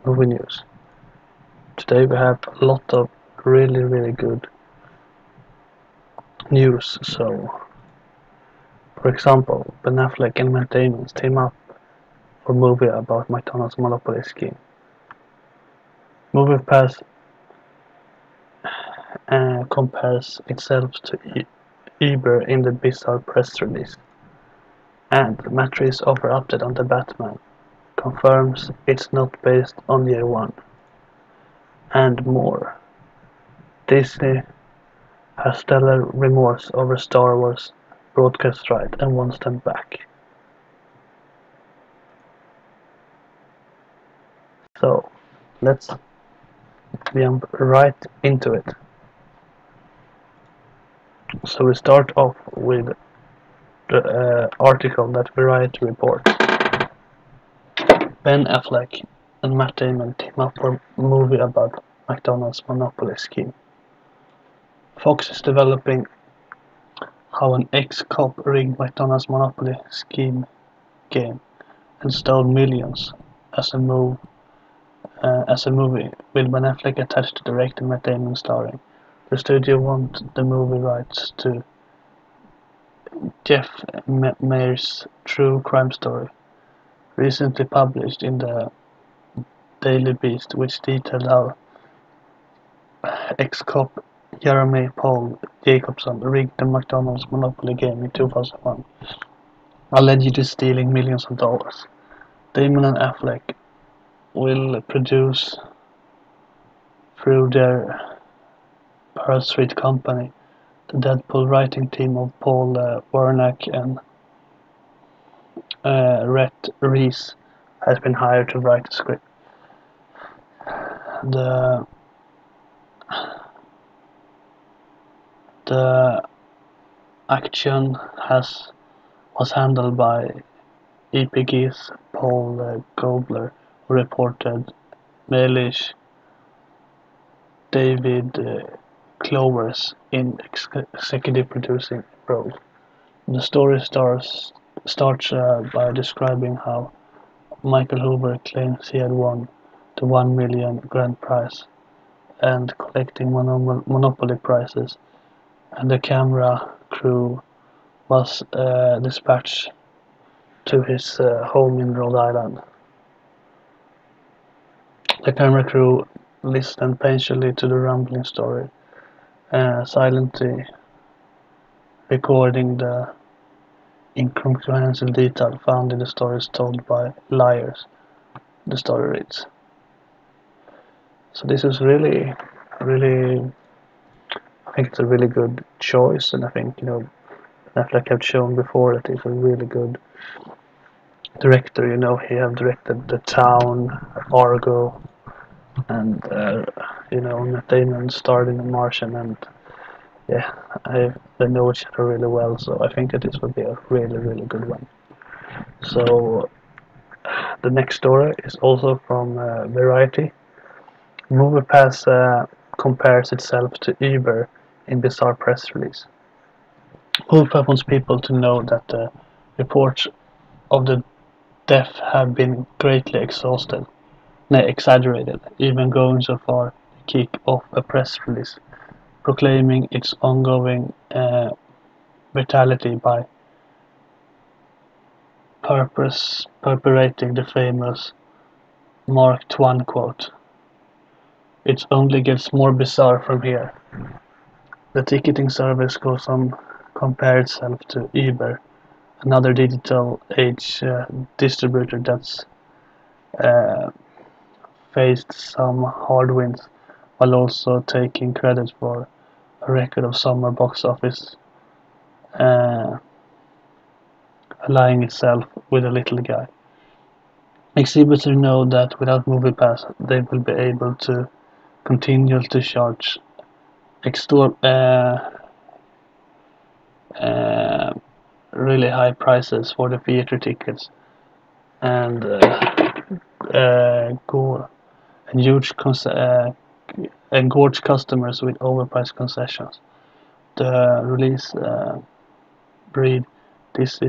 movie news. Today we have a lot of really good news. So, for example, Ben Affleck and Matt Damon team up for a movie about McDonald's monopoly scheme. Movie Pass compares itself to Uber in the bizarre press release, and Matt's offer update on the Batman confirms it's not based on Year One, and more. Disney has stellar remorse over Star Wars broadcast right and wants them back. So let's jump right into it. So we start off with the article that Variety reports. Ben Affleck and Matt Damon team up for a movie about McDonald's monopoly scheme. Fox is developing how an ex-cop rigged McDonald's monopoly scheme game and stole millions as a movie with Ben Affleck attached to direct and Matt Damon starring. The studio want the movie rights to Jeff Mayer's true crime story, recently published in the Daily Beast, which detailed how ex-cop Jeremy Paul Jacobson rigged the McDonald's Monopoly game in 2001, allegedly stealing millions of dollars. Damon and Affleck will produce through their Pearl Street company. The Deadpool writing team of Paul Wernick and Rhett Reese has been hired to write the script. The action was handled by EPG's Paul Gobler, who reported Melish David Clovers in executive producing role. The story starts by describing how Michael Hoover claims he had won the $1 million grand prize and collecting Monopoly prizes, and the camera crew was dispatched to his home in Rhode Island. The camera crew listened patiently to the rambling story, silently recording the incomprehensible detail found in the stories told by liars. The story reads. So this is really, I think it's a really good choice, and I think, Affleck have shown before that he's a really good director. He have directed The Town, Argo, and Matt Damon starred in The Martian, and yeah, they know each other really well, so I think that this will be a really good one. So the next story is also from Variety. MoviePass compares itself to Uber in bizarre press release. MoviePass wants people to know that the reports of the death have been greatly exaggerated, even going so far to kick off a press release proclaiming its ongoing vitality by perpetrating the famous Mark Twain quote. It only gets more bizarre from here. The ticketing service goes on compare itself to Uber, another digital age distributor that's faced some hard wins, while also taking credit for a record of summer box office, allying itself with a little guy. Exhibitors know that without MoviePass, they will be able to continue to charge really high prices for the theater tickets and gorge customers with overpriced concessions. The release breed this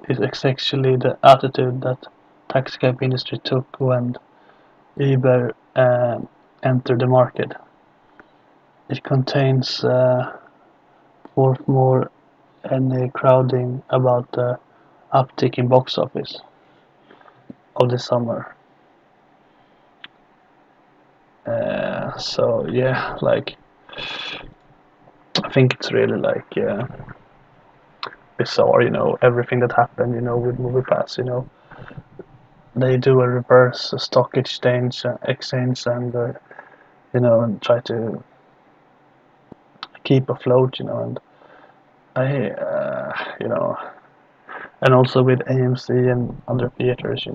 is exactly the attitude that taxicab industry took when Uber entered the market. It contains fourth more any crowding about the uptick in box office of the summer. So yeah, like I think it's really like bizarre, everything that happened, with MoviePass, they do a reverse stock exchange, and and try to keep afloat, and I, and also with AMC and other theaters,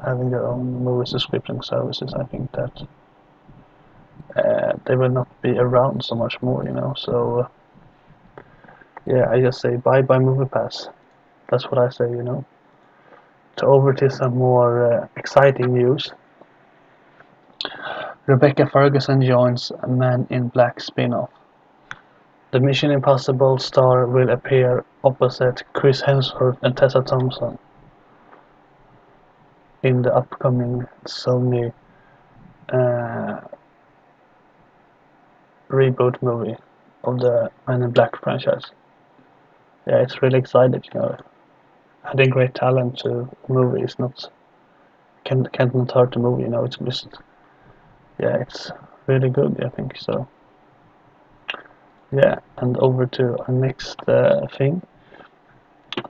having their own movie subscription services, I think that they will not be around so much more, So yeah, I just say bye bye MoviePass. That's what I say, To over to some more exciting news. Rebecca Ferguson joins a Man in Black spin-off. The Mission Impossible star will appear opposite Chris Hemsworth and Tessa Thompson in the upcoming Sony uh, reboot movie of the Men in Black franchise. Yeah, it's really exciting, Adding great talent to a movie is not can't not hurt the movie, It's just it's really good, I think so. Yeah, and over to our next thing.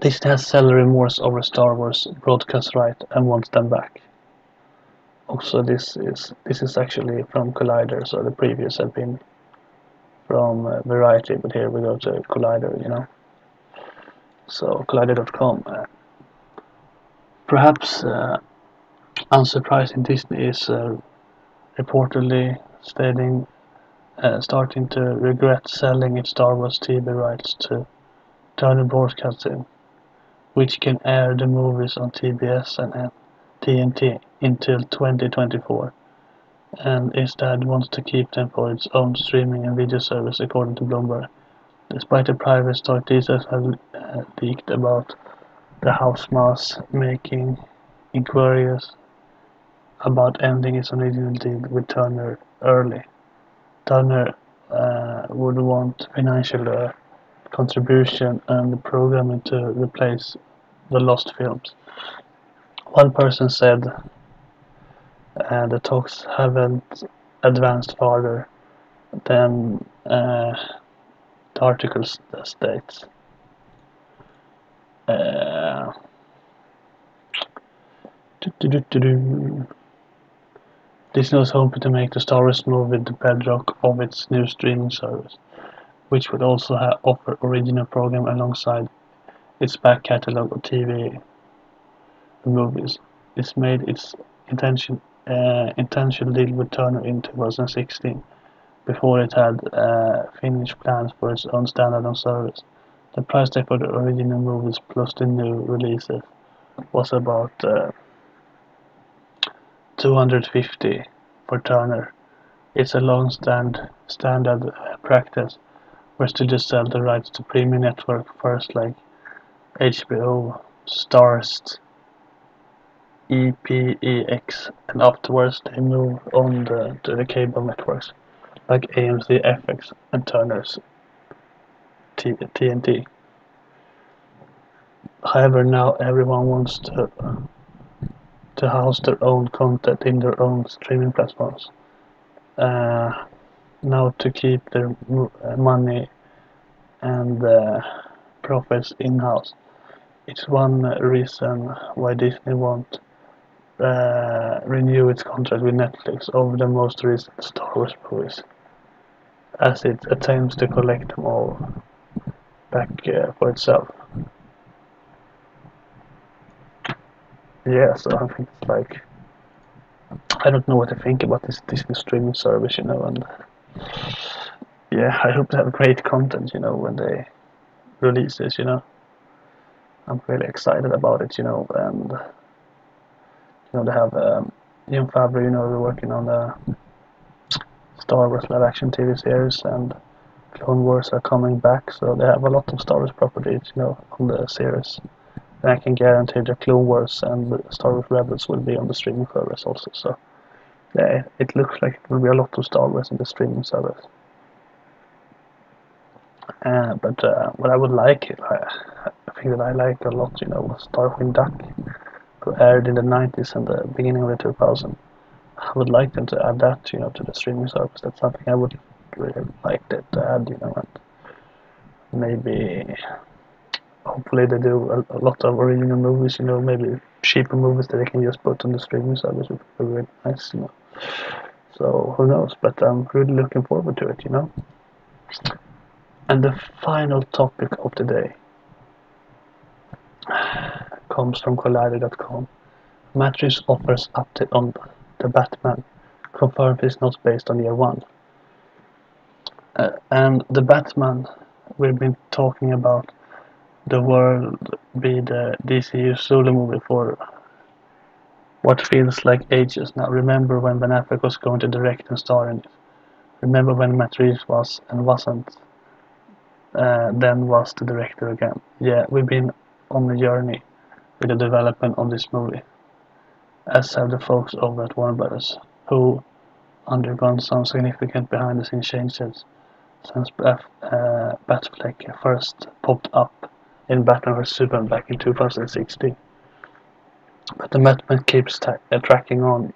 Disney has self remorse over Star Wars broadcast right and wants them back. Also, this is actually from Collider, so the previous have been from Variety, but here we go to Collider, So Collider.com. Perhaps unsurprising, Disney is reportedly starting to regret selling its Star Wars TV rights to Turner Broadcasting, which can air the movies on TBS and TNT until 2024, and instead wants to keep them for its own streaming and video service, according to Bloomberg. Despite the private stock, details have leaked about the house mouse making inquiries about ending its original deal with Turner early. Turner would want financial contribution and programming to replace the lost films. One person said the talks haven't advanced farther than the article states. Disney was hoping to make the Star Wars movie the bedrock of its new streaming service, which would also offer original program alongside its back catalogue of TV and movies. It's made its intentional deal with Turner in 2016, before it had finished plans for its own standalone service. The price tag for the original movies plus the new releases was about $250 for Turner. It's a long standard practice where studios sell the rights to premium network first, like HBO, Starz, EPEX, and afterwards they move on to the cable networks like AMC, FX, and Turner's TNT. However, now everyone wants to house their own content in their own streaming platforms. Now to keep their money and profits in-house. It's one reason why Disney won't renew its contract with Netflix over the most recent Star Wars movies, as it attempts to collect them all back for itself. Yeah, so I think it's like, I don't know what to think about this Disney streaming service, and yeah, I hope they have great content, when they release this, I'm really excited about it, and they have Ian Favreau, they're working on the Star Wars live action TV series, and Clone Wars are coming back, so they have a lot of Star Wars properties, on the series. And I can guarantee the Clone Wars and Star Wars Rebels will be on the streaming service also, so yeah, it looks like it will be a lot of Star Wars in the streaming service. But what I would like, I think that I like a lot, was Darkwing Duck, who aired in the 90s and the beginning of the 2000s. I would like them to add that, to the streaming service. That's something I would really like to add, and maybe, hopefully they do a lot of original movies, maybe cheaper movies that they can just put on the streaming service would be really nice. So who knows, but I'm really looking forward to it. And the final topic of the day comes from Collider.com. Matt Reeves offers update on the Batman, confirmed it's not based on year one. And the Batman, we've been talking about the world be the DCU solo movie for what feels like ages now. Remember when Ben Affleck was going to direct and star in it? Remember when Matt Reeves was and wasn't, then was the director again? Yeah, we've been on a journey with the development of this movie, as have the folks over at Warner Brothers, who undergone some significant behind-the-scenes changes since Batfleck first popped up in Batman vs Superman back in 2016. But the Batman keeps tracking on,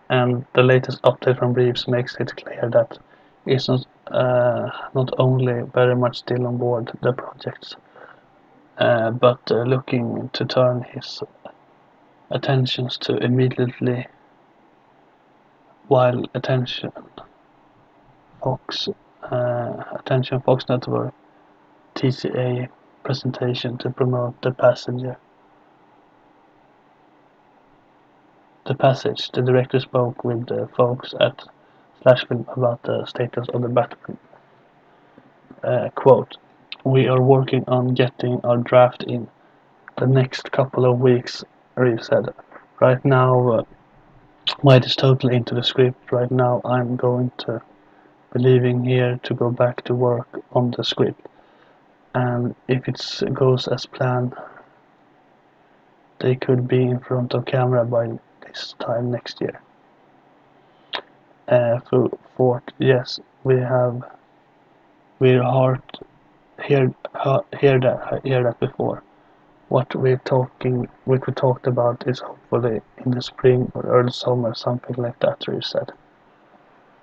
and the latest update from Reeves makes it clear that he's not only very much still on board the projects, but looking to turn his attentions to immediately, while Attention Fox Network TCA presentation to promote The Passage. The director spoke with the folks at Flashfilm about the status of the Batman. Quote, "We are working on getting our draft in the next couple of weeks," Reeves said. "Right now, White is totally into the script. Right now, I'm going to be leaving here to go back to work on the script. And if it goes as planned, they could be in front of camera by this time next year." Fort, yes, we're heard that before. What we talked about is hopefully in the spring or early summer, something like that, Reeves said.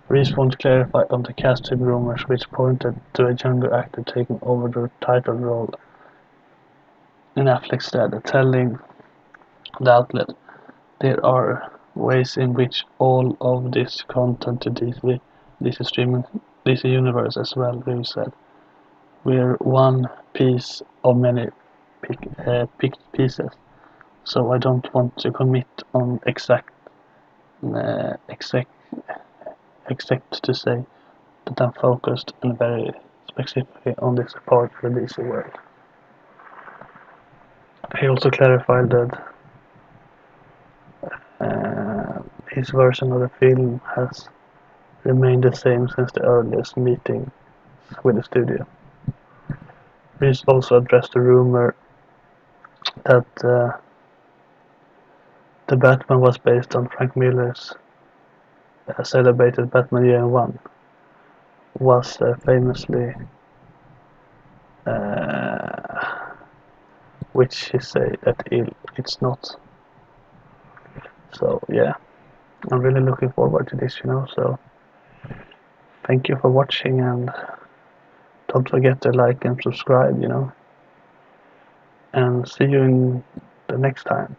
Reeves won't clarify on the casting rumors, which pointed to a younger actor taking over the title role in Affleck's stead, telling the outlet, "There are ways in which all of this content to DC streaming, DC universe as well," Reeves said. "We're one piece of many picked pieces, so I don't want to commit on except to say that I'm focused and very specifically on this part of the DC world." He also clarified that his version of the film has remained the same since the earliest meeting with the studio. Reeves also addressed the rumor that the Batman was based on Frank Miller's celebrated Batman Year One, was famously, which he said that it's not. So yeah, I'm really looking forward to this. So thank you for watching, and don't forget to like and subscribe. And see you in the next time.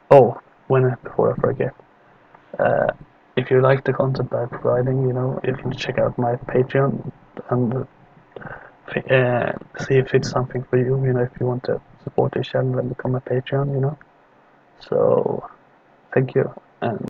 Oh, before I forget, if you like the content I'm providing, you can check out my Patreon and see if it's something for you. If you want to support this channel and become a Patreon. So thank you, and